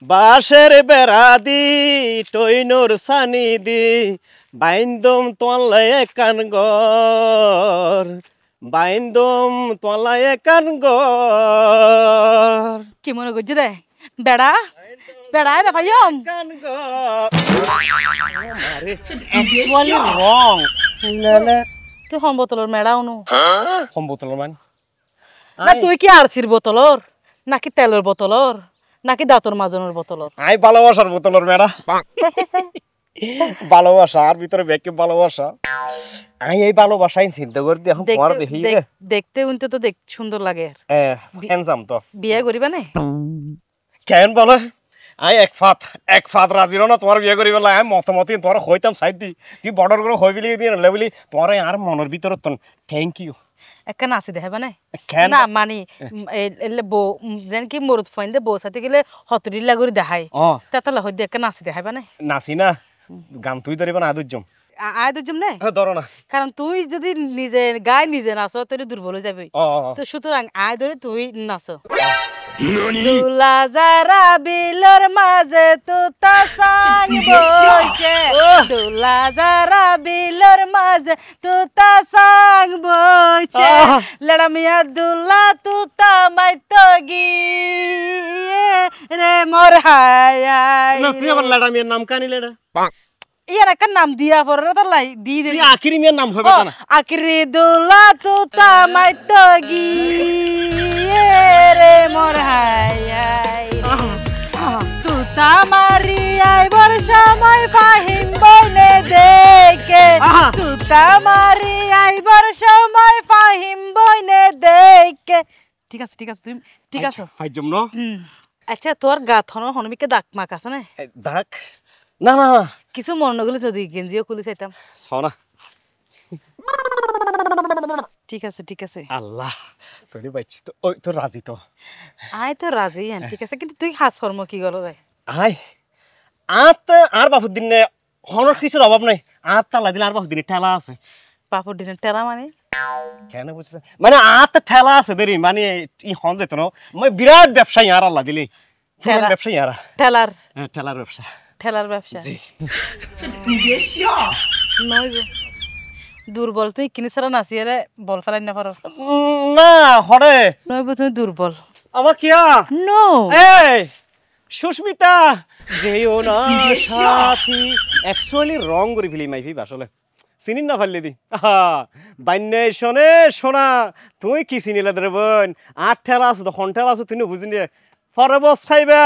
বাঁশের বেড়া দি টইনোর সানি দি বাইন্দম তোলায় কান গর বাইন্দম তোলায় কান গর কি মনে করছি রে বেড়া বেড়ায় না ভাইয়ম কান গর আরে অ্যাকচুয়ালি রং লালা তুই হম বোতলর মেড়া অনু কম বোতল মান না তুই কি আরসির বোতলর নাকি তেলের বোতলর নাকি দাঁতর মাজনের বোতলর আই ভালোবাসার বোতলর মেড়া ভালোবাসা আর ভিতরে ব্যাকে ভালোবাসা আমি এই ভালোবাসাই চিন্তা করে এখন তোমার দেখি দেখতে উনতে তো দেখ সুন্দর লাগে হ্যান্ডসাম তো বিয়ে করিবা না কেন বলে আই এক ফাত রাজি না তোমার বিয়ে করি বলে আমি মতামতি তোমার হইতাম সাইড দি তুই বর্ডার করে হই বিলি দিয়ে নলে বলি তোমার আর মনের ভিতরে তো থ্যাংক ইউ একটা নাচি দেখাবা না না মানে এলে বউ যেন কি মরুদ ফাইন দে বউ সাথে গেলে হতরি লাগরি দেখাই তাতালা হই দে একটা নাচি দেখাবা না নাচি না গান তুই ধরিবা না আদুজম আয় দুজম না ধরো না কারণ তুই যদি নিজে গায় নিজে নাচো তুই দুর্বল হয়ে যাবি তো সুতরাং আয় ধরে তুই নাচো দুলা যারা বিলর মাঝে তুতা সাং বইছে দুলা যারা বিলর মাঝে তুতা সাং বইছে লড়া মিয়া দুলা তুতা মাইতো গিয়ে রে মোর হায় না তুই আবার লড়া মিয়ার নাম কানি লেড়া ইয়ার একটা নাম দিয়া পরে তো লাই দি দে আখিরি মিয়ার নাম হবে না আখিরি দুলা তুতা মাইতো গিয়ে রে মোর হায় তুতা মারি আইবার সময় ফাহিম বইনে দেখে তুতা মারি আইবার সময় ফাহিম বইনে দেখে ঠিক আছে তুমি ঠিক আছে ফাইজম ন আচ্ছা তোর গা থনো হনমিকে দাগ মাক আছে না দাগ না না কিছু মন নগলে যদি গেঞ্জিও খুলে চাইতাম সোনা ঠিক আছে আল্লাহ তোরে বাইছি তো ওই তো রাজি তো আই তো রাজি হ্যাঁ ঠিক আছে কিন্তু তুই হাত শর্ম কি গলো যায় আই আত আর বাপুর দিন হনর কিছুর অভাব নাই আত তালা দিলে আর বাপুর দিনে ঠেলা আছে বাপুর দিনের টেরা মানে কেন বুঝতে মানে আত ঠেলা আছে দেরি মানে ই হন যেত না মই বিরাট ব্যবসায়ী আর আল্লাহ দিলে ব্যবসায়ী আর ঠেলার ঠেলার ব্যবসা জি নয় দুর্বল তুই কিনে ছাড়া নাচিয়ে রে বল ফেলাই না পারো না হরে নয় তুমি দুর্বল আমার কিয়া নো এই সুস্মিতা যেও না সাথী অ্যাকচুয়ালি রং করে ফেলি মাইফি আসলে চিনি না ফাললি দি বান্যে শোনে শোনা তুই কি চিনিলে রে বোন আট ঠেলা আছে তো খন ঠেলা আছে তুই বুঝিনি পরে বস খাইবা